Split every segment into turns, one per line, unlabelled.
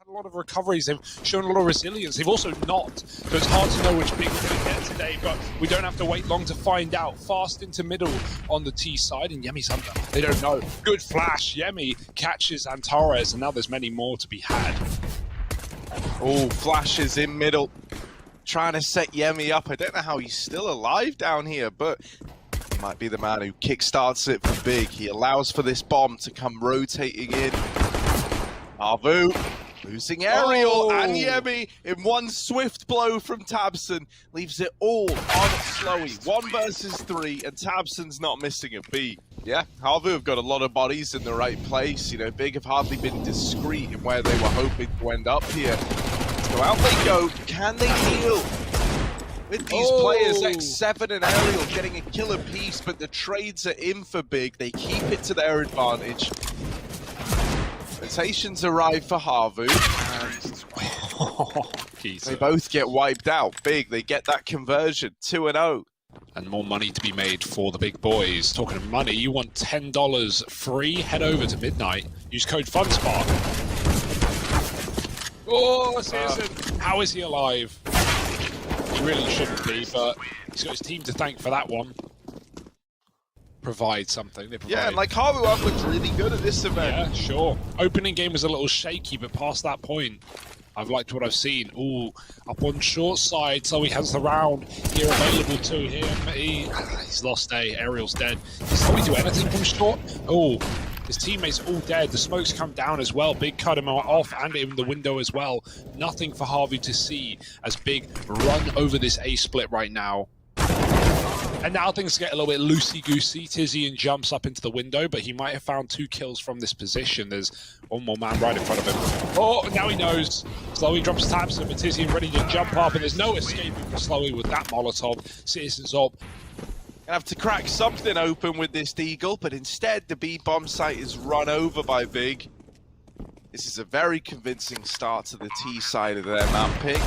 a lot of recoveries. They've shown a lot of resilience. They've also not. So it's hard to know which big we're going to get today, but we don't have to wait long to find out. Fast into middle on the T side, and Yemi's under. They don't know. Good flash. Yemi catches Antares, and now there's many more to be had.
Oh, flashes in middle. Trying to set Yemi up. I don't know how he's still alive down here, but he might be the man who kickstarts it for big. He allows for this bomb to come rotating in. HAVU losing Aerial and Yemi in one swift blow from Tabson. Leaves it all on Slowey. 1 versus 3, and Tabson's not missing a beat. Yeah, HAVU have got a lot of bodies in the right place. You know, Big have hardly been discreet in where they were hoping to end up here. So out they go. Can they deal with these players? X7 and Aerial getting a kill apiece, but the trades are in for Big. They keep it to their advantage. Rotations arrive for HAVU, and they both get wiped out. Big, they get that conversion, 2-0.
And more money to be made for the big boys. Talking of money, you want $10 free? Head over to Midnight. Use code Funspark. Oh, CSGO. How is he alive? He really shouldn't be, but he's got his team to thank for that one. Provide something. They provide.
Yeah, and like HAVU have looked really good at this event.
Yeah, sure. Opening game was a little shaky, but past that point, I've liked what I've seen. Ooh, up on short side, so he has the round here available to him. He's lost A. Aerial's dead. Does he do anything from short? Oh, his teammates all dead. The smokes come down as well. Big cut him off and in the window as well. Nothing for HAVU to see as Big run over this A split right now. And now things get a little bit loosey-goosey. Tizian jumps up into the window, but he might have found 2 kills from this position. There's one more man right in front of him. Oh, now he knows. Slowey drops Tabson, but Tizian ready to jump up, and there's no escaping for Slowey with that Molotov. Citizens up.
Gonna have to crack something open with this Deagle, but instead the B bomb site is run over by Big. This is a very convincing start to the T side of their mapping.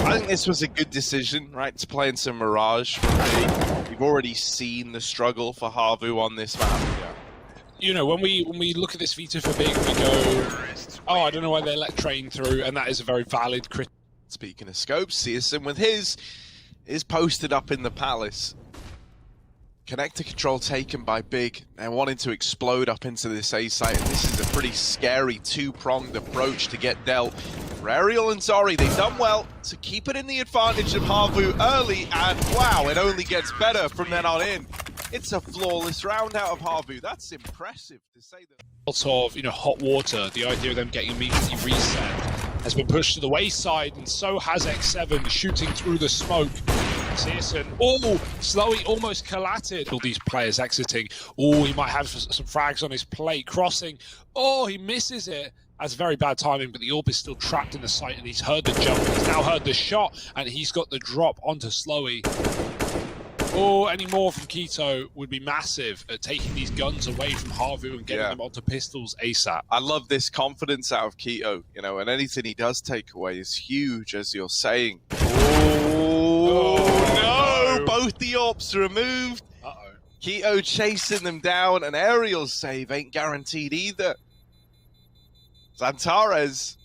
I think this was a good decision, right, to play in some Mirage for Big. We've already seen the struggle for HAVU on this map. Yeah.
You know, when we look at this veto for Big, we go, oh, I don't know why they let Train through, and that is a very valid critique.
Speaking of scopes, CSM with his is posted up in the Palace. Connector control taken by Big. They're wanting to explode up into this A site, and this is a pretty scary 2-pronged approach to get dealt. For Aerial and Zori, they've done well to keep it in the advantage of HAVU early, and wow, it only gets better from then on in. It's a flawless round out of HAVU. That's impressive to say that.
Lots of, hot water, the idea of them getting immediately reset, has been pushed to the wayside, and so has X7 shooting through the smoke. Searson, Slowey almost collatted. All these players exiting. He might have some frags on his plate. Crossing. He misses it. That's very bad timing, but the AWP is still trapped in the site, and he's heard the jump. He's now heard the shot, and he's got the drop onto Slowey. Any more from Keto would be massive at taking these guns away from HAVU and getting them onto pistols ASAP.
I love this confidence out of Keto, and anything he does take away is huge, as you're saying. No! Both the AWPs removed. Keto chasing them down, and Aerial's save ain't guaranteed either. Xantares.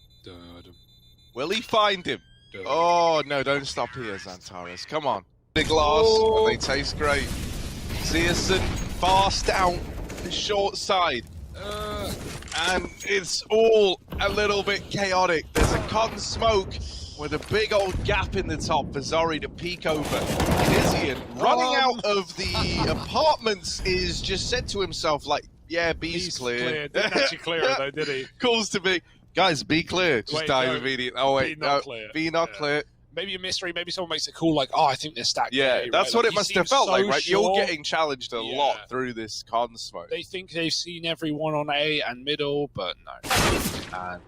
Will he find him? Oh, no, don't stop here, Xantares. Come on. Big loss, and they taste great. Searson fast down the short side. And it's all a little bit chaotic. There's a cotton smoke with a big old gap in the top for Zori to peek over. Tizian running out of the apartments is just said to himself like, yeah, B's clear.
Didn't actually clear it though, did he?
Calls to be, guys, B clear. Just dive immediately. Oh wait, B not clear.
Maybe a mystery, maybe someone makes it cool, like, I think they're stacked.
Yeah, that's what it must have felt like, right?
Sure.
You're getting challenged a lot through this con smoke.
They think they've seen everyone on A and middle, but no.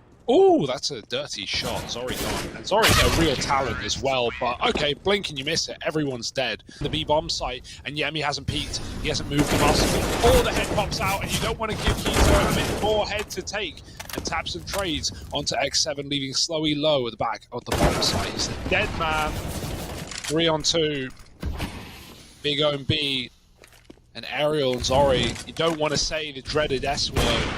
That's a dirty shot. Zori gone. And Zori's a real talent as well, but okay, blink and you miss it. Everyone's dead. The B-bomb site, and Yemi hasn't peeked. He hasn't moved the muscle. The head pops out, and you don't want to give Keto a bit more head to take. And taps and trades onto X7, leaving Slowey low at the back of the bottom side. He's the dead man. 3-on-2. Big O and B. And Aerial and Zori. You don't want to say the dreaded S word.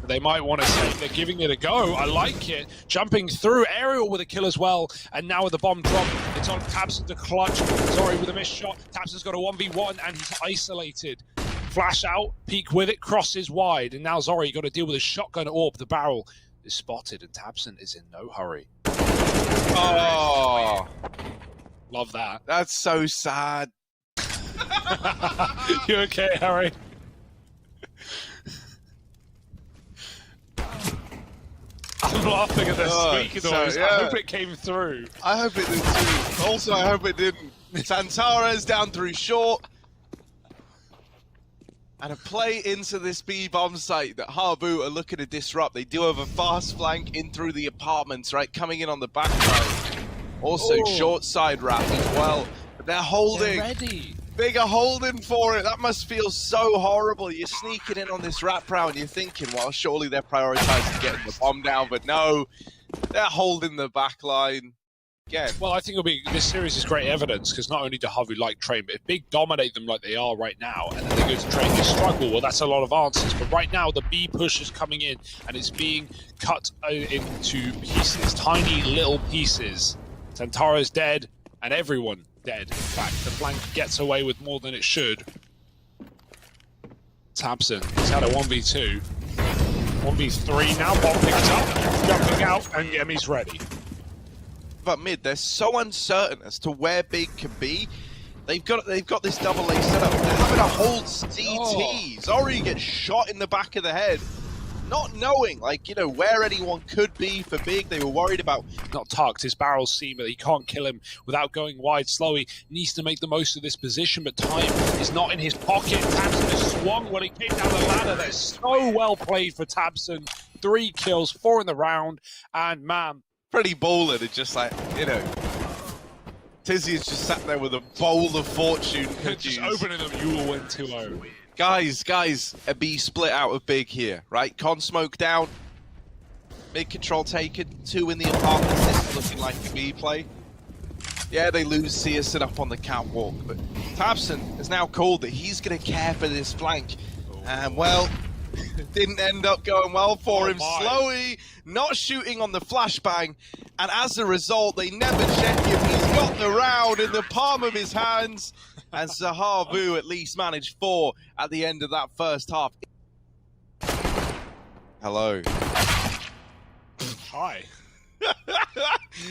They might want to say they're giving it a go. I like it. Jumping through, Aerial with a kill as well. And now with the bomb drop, it's on Tabson to clutch. Zori with a missed shot. Tabson's got a 1v1 and he's isolated. Flash out, peek with it, crosses wide. And now Zori got to deal with a shotgun orb. The barrel is spotted and Tabson is in no hurry.
Oh,
love that.
That's so sad.
You okay, Harry? I'm laughing at the squeaky noise.
Yeah.
I hope it came through.
I hope it did too. Also, I hope it didn't. Santares down through short. And a play into this B-bomb site that HAVU are looking to disrupt. They do have a fast flank in through the apartments, right? Coming in on the backside. Also, short side wrap as well. But they're holding.
They're ready.
Bigger holding for it. That must feel so horrible. You're sneaking in on this wrap round. You're thinking, well, surely they're prioritizing getting the bomb down. But no, they're holding the back line. Again.
Well, I think this series is great evidence because not only do HAVU like Train, but if Big dominate them like they are right now, and then they go to Train and struggle, well, that's a lot of answers. But right now, the B push is coming in, and it's being cut into pieces, tiny little pieces. Santaro's dead, and everyone dead. In fact, the flank gets away with more than it should. Tabson, he's had a 1v2. 1v3 now, bomb picked up, jumping out, and Yemi's ready.
But mid, they're so uncertain as to where Big can be. They've got this double A setup. They're having to hold CT. Zori gets shot in the back of the head, not knowing, like, you know, where anyone could be for Big. They were worried about
not tucked. His barrel's seamer. He can't kill him without going wide. Slowly needs to make the most of this position, but time is not in his pocket. Tabson has swung when he came down the ladder. That's so well played for Tabson. 3 kills, 4 in the round, and man,
pretty baller to just, like, you know, Tizzy has just sat there with a bowl of fortune cookies.
Just opening them, you will win 2-0.
Guys, a B split out of Big here, right? Con smoke down, mid control taken, 2 in the apartments. This is looking like a B play. Yeah, they lose Searson up on the catwalk, but Tabson has now called that he's going to care for this flank. And, well, didn't end up going well for him. Slowly not shooting on the flashbang, and as a result, they never check him. He's got the round in the palm of his hands, and HAVU at least managed 4 at the end of that first half. Hello.
Hi.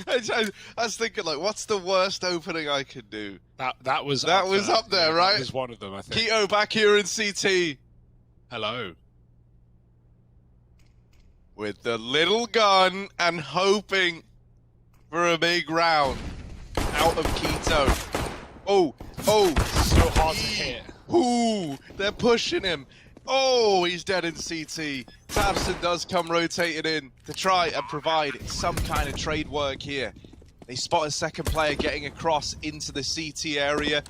I was thinking, like, what's the worst opening I could do?
That was
up there, right?
That was one of them, I think.
Keto back here in CT.
Hello.
With the little gun and hoping for a big round out of Keto. Oh,
so hard to hit.
Ooh, they're pushing him. Oh, he's dead in CT. Tabson does come rotating in to try and provide some kind of trade work here. They spot a second player getting across into the CT area,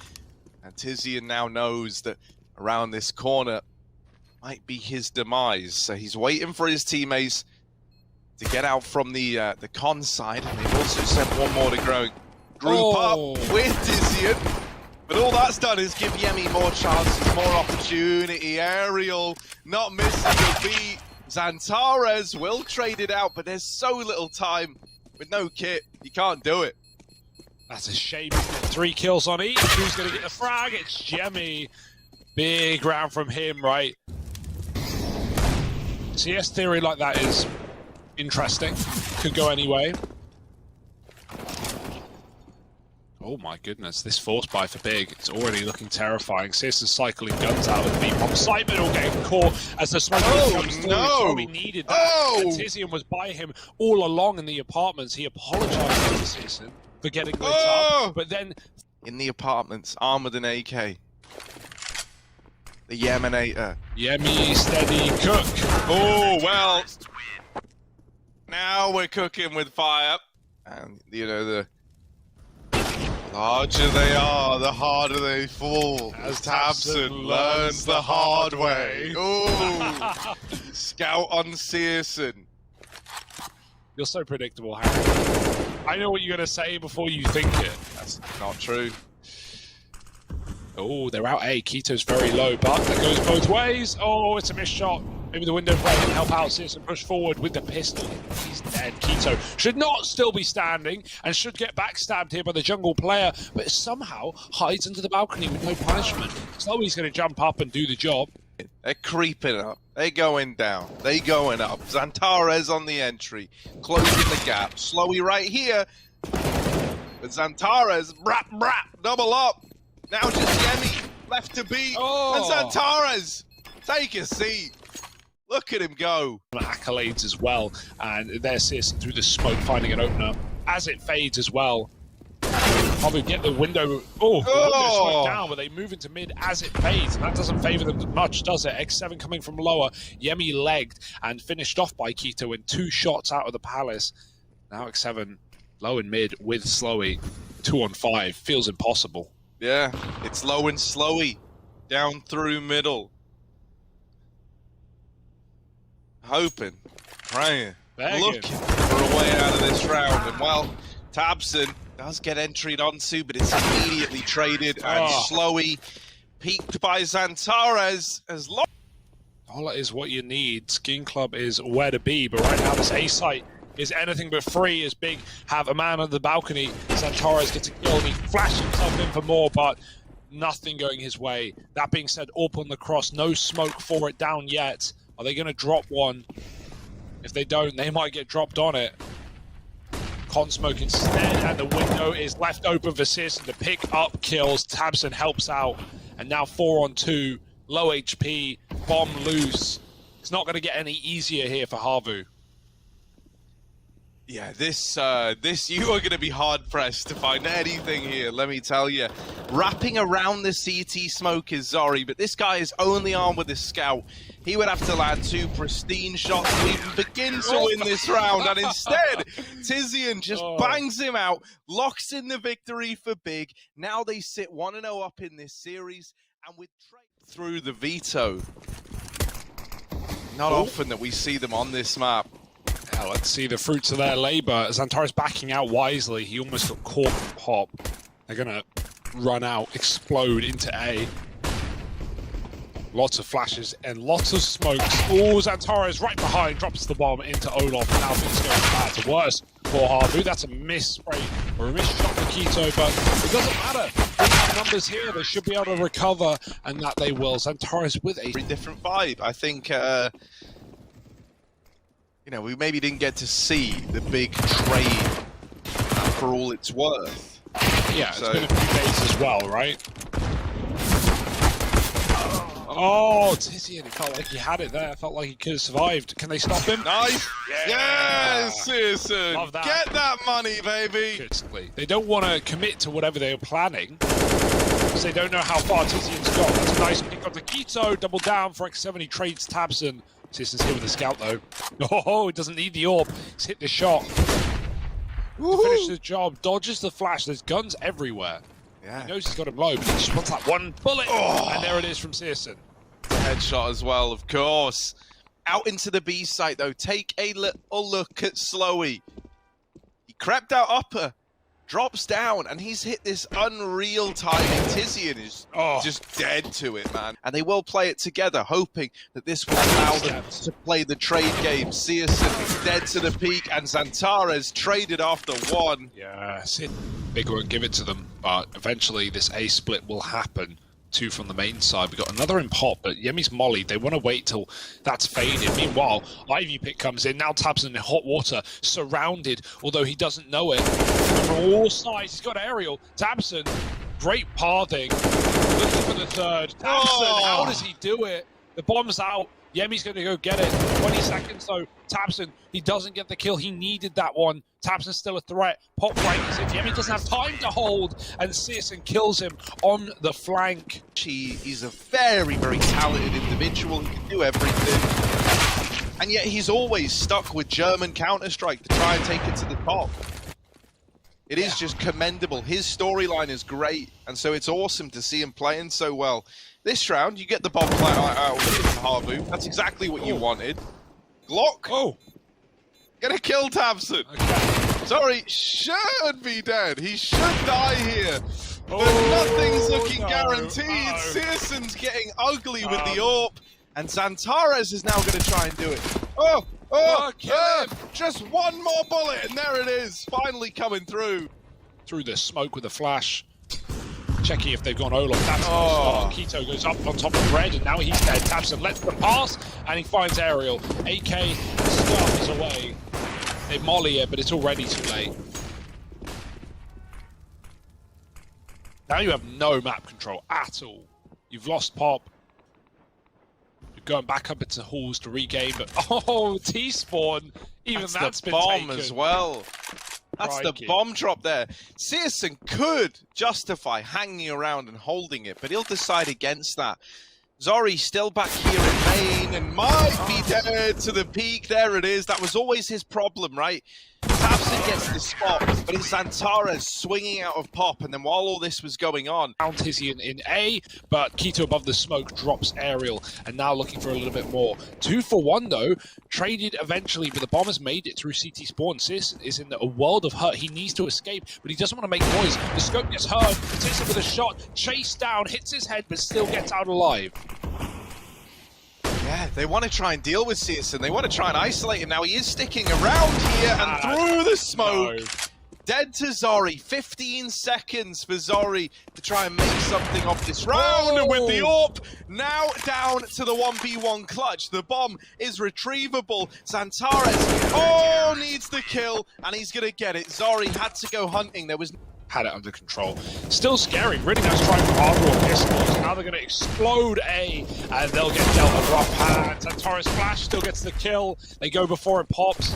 and Tizian now knows that around this corner might be his demise. So he's waiting for his teammates to get out from the con side, and they've also sent one more to group up with Tizian. But all that's done is give Yemi more chances, more opportunity. Aerial not missing the beat. Santares will trade it out, but there's so little time. With no kit, you can't do it.
That's a shame, isn't it? 3 kills on each. Who's going to get the frag? It's Yemi. Big round from him, right? CS theory like that is interesting. Could go any way. Oh my goodness, this force buy for Big, it's already looking terrifying. Searson's cycling guns out of the B-bomb. Simon will get caught as the smoke comes through.
No.
He needed that. And Tizian was by him all along in the apartments. He apologized to Searson for getting lit up, but then...
In the apartments, armed with an AK. The Yeminator.
Yemi, steady, cook.
Oh, well. Now we're cooking with fire. And, you know, the larger they are, the harder they fall. As Tabson learns the hard way. Ooh. Scout on Searson.
You're so predictable, Harry. I know what you're going to say before you think it.
That's not true.
Oh, they're out A. Keto's very low, but that goes both ways. Oh, it's a missed shot. Maybe the window play can help out Searson push forward with the pistol. He's dead. Keto should not still be standing and should get backstabbed here by the jungle player, but somehow hides under the balcony with no punishment. Slowy's going to jump up and do the job.
They're creeping up. They're going down. They're going up. Xantares on the entry, closing the gap. Slowy right here. But Xantares, double up. Now just Yemi left to beat. And Xantares, take a seat. Look at him go.
Accolades as well, and there's Searson through the smoke finding an opener as it fades as well. Probably get the window. The window smoke down, but they move into mid as it fades, and that doesn't favor them much, does it? X7 coming from lower, Yemi legged and finished off by Keto in 2 shots out of the palace. Now X7 low and mid with Slowy, 2 on 5 feels impossible.
Yeah, it's low and Slowy down through middle. Hoping, praying, looking for a way out of this round. And well, Tabson does get entried onto, but it's immediately traded. And Slowy, peaked by Xantares, as long.
Dollar is what you need. Skin Club is where to be, but right now this A site is anything but free as Big have a man on the balcony. Xantares gets a kill and he flashes himself in for more, but nothing going his way. That being said, AWP on the cross, no smoke for it down yet. Are they going to drop one? If they don't, they might get dropped on it. Con smoke instead, and the window is left open for Searson to pick up kills. Tabson helps out, and now 4 on 2. Low HP, bomb loose. It's not going to get any easier here for HAVU.
Yeah, this you are going to be hard-pressed to find anything here, let me tell you. Wrapping around the CT smoke is Zori, but this guy is only armed with his scout. He would have to land 2 pristine shots to even begin to win this round, and instead, Tizian just bangs him out, locks in the victory for Big. Now they sit 1-0 up in this series, and with through the veto. Not often that we see them on this map.
Yeah, let's see the fruits of their labor. Xantares backing out wisely. He almost got caught in pop. They're gonna run out, explode into A. Lots of flashes and lots of smokes. Oh, Xantares right behind, drops the bomb into Olaf. Now things go from bad to worse for HAVU. That's a miss spray or a miss shot for Keto, but it doesn't matter. They have numbers here. They should be able to recover, and that they will. Xantares with a
very different vibe. I think, you know, we maybe didn't get to see the big trade for all it's worth.
Yeah, so it's been a few days as well, right? Oh, Tizian, it felt like he had it there. Felt like he could have survived. Can they stop him?
Nice! Yes, Searson!
Love that.
Get that money, baby!
Basically. They don't want to commit to whatever they were planning, because they don't know how far Tizian's got. That's a nice pick on the Keto. Double down for X7. He trades Tabson. Searson's here with the scout, though. Oh, he doesn't need the AWP. He's hit the shot. To finish the job, dodges the flash. There's guns everywhere.
Yeah.
He knows he's got him low, but he just wants that one bullet. And there it is from Searson.
Headshot as well, of course. Out into the B site, though. Take a little look at Slowy. He crept out upper, drops down, and he's hit this unreal timing. Tizian is just dead to it, man. And they will play it together, hoping that this will allow them to play the trade game. Searson dead to the peak, and Xantares traded after 1.
Yeah, Big won't give it to them, but eventually this A split will happen. 2 from the main side. We got another in pop, but Yemi's molly. They want to wait till that's faded. Meanwhile, Ivy pick comes in. Now Tabson in hot water, surrounded, although he doesn't know it. And from all sides, he's got aerial. Tabson, great pathing. Looking for the third. Tabson, how does he do it? The bomb's out. Yemi's going to go get it. 20 seconds, though. Tabson, he doesn't get the kill. He needed that one. Tabson's still a threat. Pop breaks it. Yemi doesn't have time to hold, and Searson kills him on the flank.
He's a very, very talented individual. He can do everything. And yet he's always stuck with German Counter-Strike to try and take it to the top. It is just commendable. His storyline is great, and so it's awesome to see him playing so well. This round, you get the bomb play out with HAVU. That's exactly what you wanted. Glock. Gonna kill Tabson.
Okay.
Sorry, should be dead. He should die here. But nothing's looking guaranteed. Searson's getting ugly with the AWP. And Zantares is now going to try and do it. Just one more bullet, and there it is, finally coming through.
Through the smoke with a flash. Checking if they've gone Olaf. That's Keto goes up on top of Red, and now he's dead. Taps and lets them pass, and he finds Aerial. AK scuttles away. They molly it, but it's already too late. Now you have no map control at all. You've lost Pop. You're going back up into halls to regain, but T-spawn. Even that's
the
been
bomb
taken.
As well. That's the bomb drop there. Searson could justify hanging around and holding it, but he'll decide against that. Zori still back here in main and might be dead to the peak. There it is. That was always his problem, right? Tapson gets the spot, but it's Zantares swinging out of Pop, and then while all this was going on...
Found Tizian in A, but Keto above the smoke drops Aerial, and now looking for a little bit more. 2 for 1 though, traded eventually, but the Bombers made it through CT spawn. Sis is in a world of hurt. He needs to escape, but he doesn't want to make noise. The scope gets heard, Tizian with a shot, chased down, hits his head, but still gets out alive.
Yeah, they want to try and deal with Searson. They want to try and isolate him. Now he is sticking around here and through the smoke. No. Dead to Zori. 15 seconds for Zori to try and make something of this round. And with the AWP now down to the 1v1 clutch. The bomb is retrievable. Zantares, needs the kill, and he's going to get it. Zori had to go hunting. There was...
Had it under control. Still scary. Really nice try from HAVU or pistols. Now they're going to explode A, and they'll get dealt a rough hand. Zantares flash still gets the kill. They go before it pops,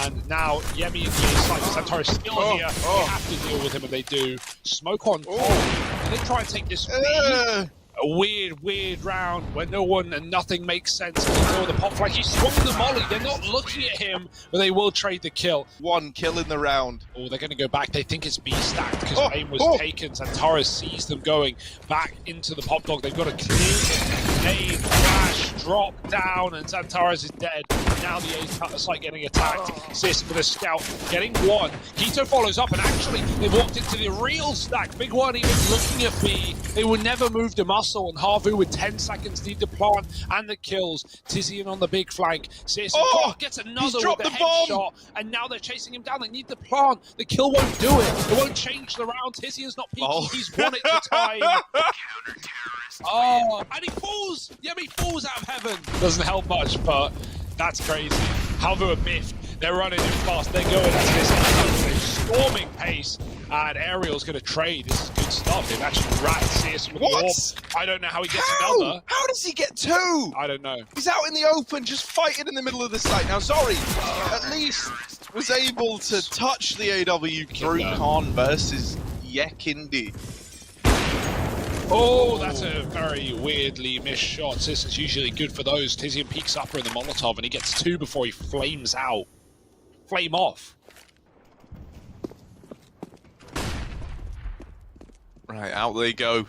and now Yemi and Zantares still here. They have to deal with him, and they do. Smoke on. Can they try and take this lead? A weird round where no one and nothing makes sense before the pop flag. He swung the molly. They're not looking at him, but they will trade the kill.
1 kill in the round.
Oh, they're going to go back. They think it's B stacked because aim was taken. Zantares sees them going back into the pop dog. They've got to clear it. Nade, flash, drop down, and Zantares is dead. Now the A site getting attacked. Sis with a scout getting 1. Keto follows up, and actually they've walked into the real stack. Big One even looking at B. They will never move the muscle. And HAVU with 10 seconds need the plant and the kills. Tizian on the big flank. Sis gets another with the headshot, and now they're chasing him down. They need the plant. The kill won't do it. It won't change the round. Tizian's not peeking. He's won it for time. And he falls. Yemi falls out of heaven. Doesn't help much, but that's crazy. HAVU are biffed. They're running in fast. They're going at this storming pace. And Aerial's going to trade. This is good stuff. They've actually racked Searson with the AWP. I don't know how he gets another.
How does he get 2?
I don't know.
He's out in the open, just fighting in the middle of the site. Now, Zori at least was able to touch the AW through Khan versus Yekindi.
That's a very weirdly missed shot. Searson's usually good for those. Tizian peeks up in the Molotov, and he gets 2 before he flames out. Flame off.
Right, out they go.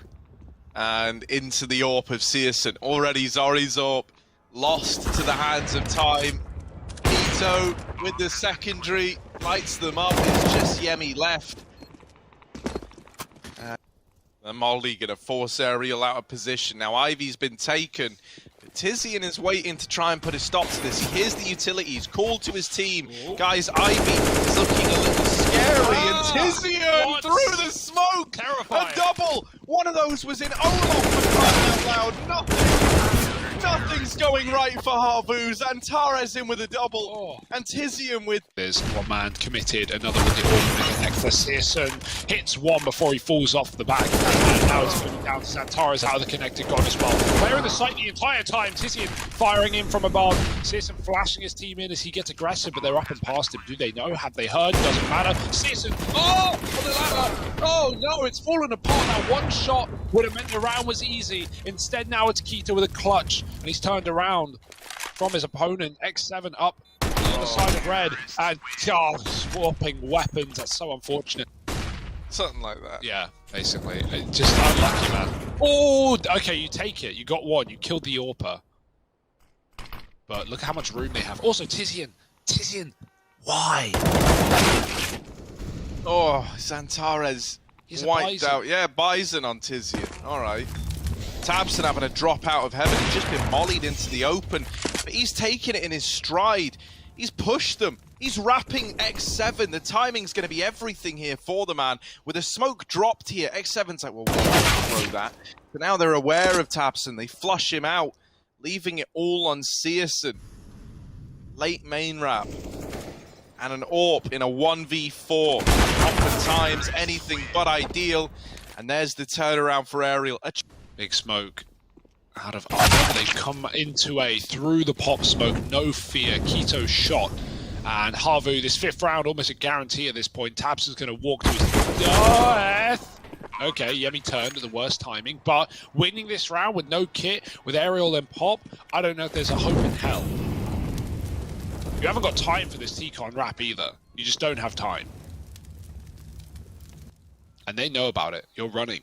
And into the AWP of Searson. Already Zori's AWP lost to the hands of time. Keto with the secondary lights them up. It's just Yemi left. And Molly gonna force Aerial out of position. Now Ivy's been taken. Tizian is waiting to try and put a stop to this. He hears the utility. He's called to his team. Guys, Ivy is looking a little scary. And Tizian through the smoke.
Terrifying.
A double. One of those was in Olaf for crying out loud. Nothing's going right for HAVU. Zantares in with a double. And Tizian with...
There's one man committed, another with the AWP connect for Searson. Hits 1 before he falls off the back. And now it's moving down to Zantares out of the connected gone as well. Player in the site the entire time. Tizian firing in from above. Searson flashing his team in as he gets aggressive, but they're up and past him. Do they know? Have they heard? Doesn't matter. Searson, on the ladder. Oh no, it's fallen apart. That one shot would have meant the round was easy. Instead, now it's Keto with a clutch, and he's turned around from his opponent. X7 up on the other side of Red, and swapping weapons. That's so unfortunate.
Something like that.
Yeah, basically. Just unlucky, man. Oh, okay, you take it. You got 1. You killed the AWPer. But look how much room they have. Also, Tizian, why?
Zantares wiped out. Yeah, Bison on Tizian. All right. Tabson having a drop out of heaven. He's just been mollied into the open, but he's taking it in his stride. He's pushed them. He's wrapping X7. The timing's going to be everything here for the man. With a smoke dropped here, X7's like, well, we can't throw that. But now they're aware of Tabson. They flush him out, leaving it all on Searson. Late main wrap. And an AWP in a 1v4. Oftentimes, anything but ideal. And there's the turnaround for Aerial.
Big smoke out of Armor. They come into A through the pop smoke. No fear. Keto shot. And HAVU, this 5th round, almost a guarantee at this point. Tabson's going to walk to his death. Okay, Yemi turned at the worst timing. But winning this round with no kit, with Aerial and pop, I don't know if there's a hope in hell. You haven't got time for this T-Con wrap either. You just don't have time. And they know about it. You're running.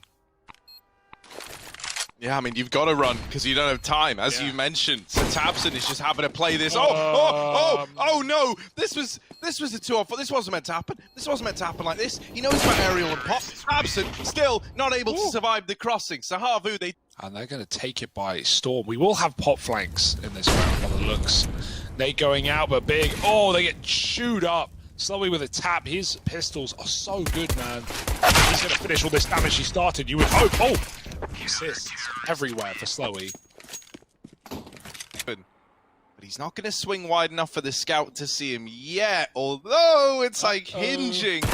Yeah, I mean, you've got to run because you don't have time, as you mentioned. So Tabson is just having to play this. Oh no! This was a 2-on-4. This wasn't meant to happen. This wasn't meant to happen like this. He knows about Aerial and pop. Tabson still not able to survive the crossing. So HAVU,
and they're going to take it by storm. We will have pop flanks in this round by the looks. They going out, but big. Oh, they get chewed up. Slowy with a tap. His pistols are so good, man. He's going to finish all this damage he started. You would hope. Oh, assists everywhere for Slowy.
But he's not going to swing wide enough for the scout to see him yet. Although it's like hinging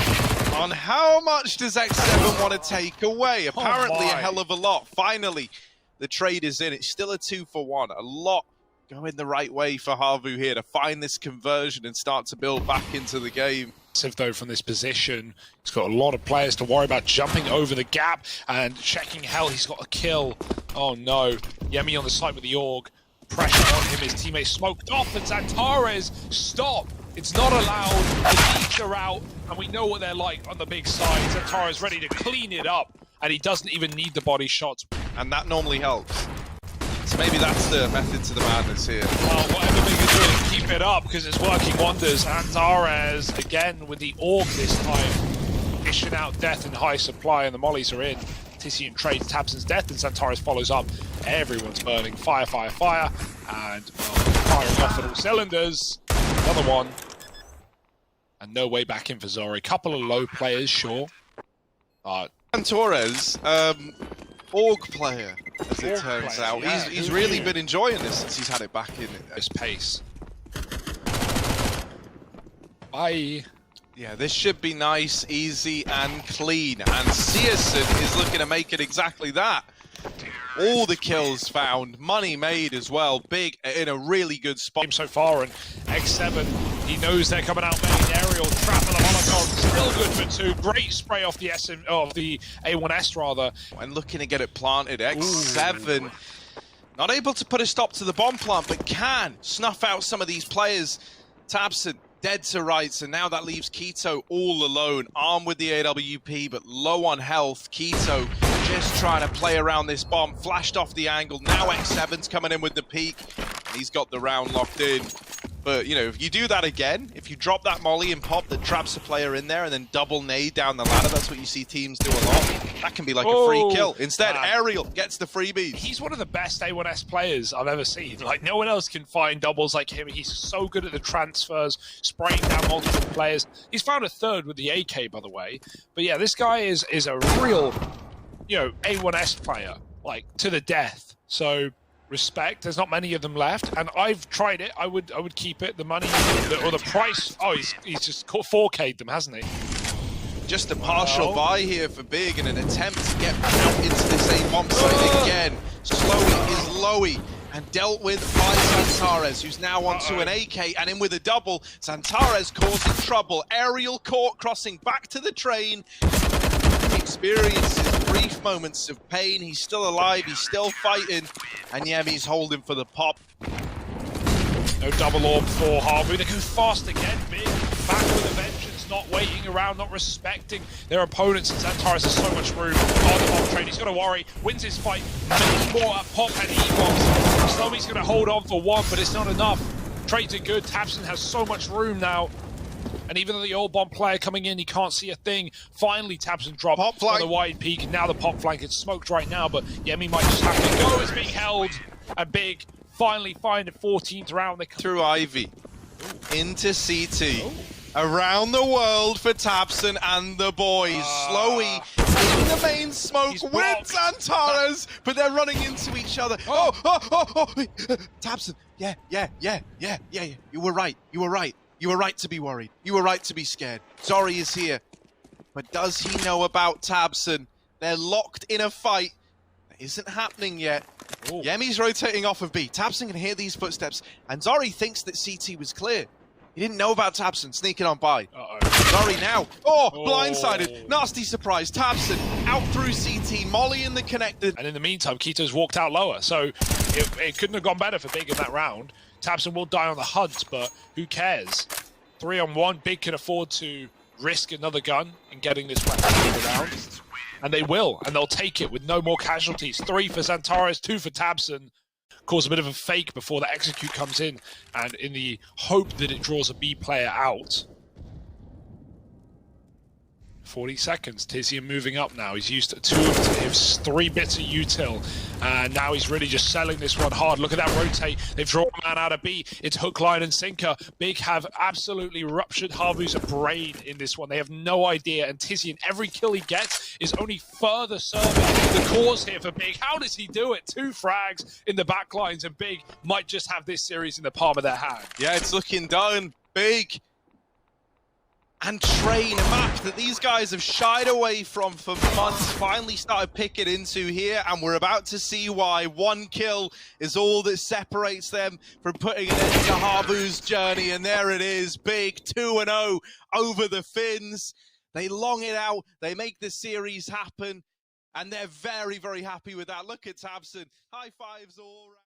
on how much does X7 want to take away. Apparently a hell of a lot. Finally, the trade is in. It's still a 2-for-1. A lot going the right way for HAVU here to find this conversion and start to build back into the game.
Though from this position, he's got a lot of players to worry about jumping over the gap and checking hell. He's got a kill. Oh no. Yemi on the side with the AUG. Pressure on him. His teammates smoked off, and Zantares, stop. It's not allowed. The Leaks are out, and we know what they're like on the big side. Zantares ready to clean it up, and he doesn't even need the body shots.
And that normally helps. So maybe that's the method to the madness here.
Well, whatever they can do, keep it up because it's working wonders. Antares again with the AUG this time, dishing out death in high supply, and the mollies are in. Tissian trades Tabson's death, and Zantares follows up. Everyone's burning. Fire, fire, fire, and firing off at all cylinders. Another one, and no way back in for Zori. Couple of low players, sure.
Antares, AUG player, as it turns out. Yeah, he's really been enjoying this since he's had it back in
this pace. Bye.
Yeah, this should be nice, easy, and clean. And Searson is looking to make it exactly that. All the kills found, money made as well. Big in a really good spot
so far. And X7, he knows they're coming out main. Aerial trap and the Molotov, still good for 2. Great spray off the the A1S rather.
And looking to get it planted. X7 not able to put a stop to the bomb plant, but can snuff out some of these players. Tabson dead to rights, and now that leaves Keto all alone, armed with the AWP, but low on health. Keto just trying to play around this bomb, flashed off the angle. Now X7's coming in with the peak. He's got the round locked in. But, you know, if you do that again, if you drop that molly and pop that traps a player in there and then double nade down the ladder, that's what you see teams do a lot. That can be like a free kill. Instead, Aerial gets the freebies.
He's one of the best A1S players I've ever seen. Like, no one else can find doubles like him. He's so good at the transfers, spraying down multiple players. He's found a third with the AK, by the way. But yeah, this guy is a real, you know, A1S player, like, to the death. So respect. There's not many of them left, and I've tried it. I would keep it. The money or the price. Oh, he's just 4K'd them, hasn't he?
Just a partial buy here for Big in an attempt to get out into the same bomb site again. Slowy is Lowy and dealt with by Zantares, who's now onto an AK and in with a double. Zantares causing trouble. Aerial caught crossing back to the train. He experiences brief moments of pain. He's still alive. He's still fighting. And Yemi's holding for the pop.
No double orb for HAVU. They go fast again. Big back with a vengeance, not waiting around, not respecting their opponents. And Zantares has so much room on the bomb train. He's got to worry. Wins his fight. Many more at pop and E-bombs. Slowy's going to hold on for one, but it's not enough. Trades are good. Tabson has so much room now. And even though the old bomb player coming in, he can't see a thing. Finally, Tabson dropped
Pop
on
flank.
the wide peak, and now the pop flank is smoked right now, but Yemi might just have to go. It's being held, and Big finally find a 14th round. They
Through Ivy. Into CT. Around the world for Tabson and the boys. Slowy in the main smoke
He's
with
blocked.
Xantares, but they're running into each other. Oh. Tabson, yeah. You were right. You were right to be worried. You were right to be scared. Zori is here. But does he know about Tabson? They're locked in a fight. That isn't happening yet.
Ooh.
Yemi's rotating off of B. Tabson can hear these footsteps, and Zori thinks that CT was clear. He didn't know about Tabson sneaking on by. Zori now. Blindsided. Nasty surprise. Tabson out through CT. Molly in the connected.
And in the meantime, Kito's walked out lower, so it couldn't have gone better for Big in that round. Tabson will die on the hunt, but who cares? 3-on-1, Big can afford to risk another gun in getting this weapon around. And they will, and they'll take it with no more casualties. 3 for Xantares, 2 for Tabson. Cause a bit of a fake before the execute comes in, and in the hope that it draws a B player out. 40 seconds, Tizian moving up now. He's used 2 of his 3 bits of util, and now he's really just selling this one hard. Look at that rotate. They've drawn a man out of B. It's hook, line, and sinker. Big have absolutely ruptured HAVU's brain in this one. They have no idea, and Tizian, every kill he gets is only further serving the cause here for Big. How does he do it? 2 frags in the back lines, and Big might just have this series in the palm of their hand.
Yeah, it's looking done. Big. And Train, a map that these guys have shied away from for months, finally started picking into here, and we're about to see why. 1 kill is all that separates them from putting an end to HAVU's journey, and there it is, Big 2-0 over the Finns. They long it out, they make the series happen, and they're very, very happy with that. Look at Tabson, high fives all around.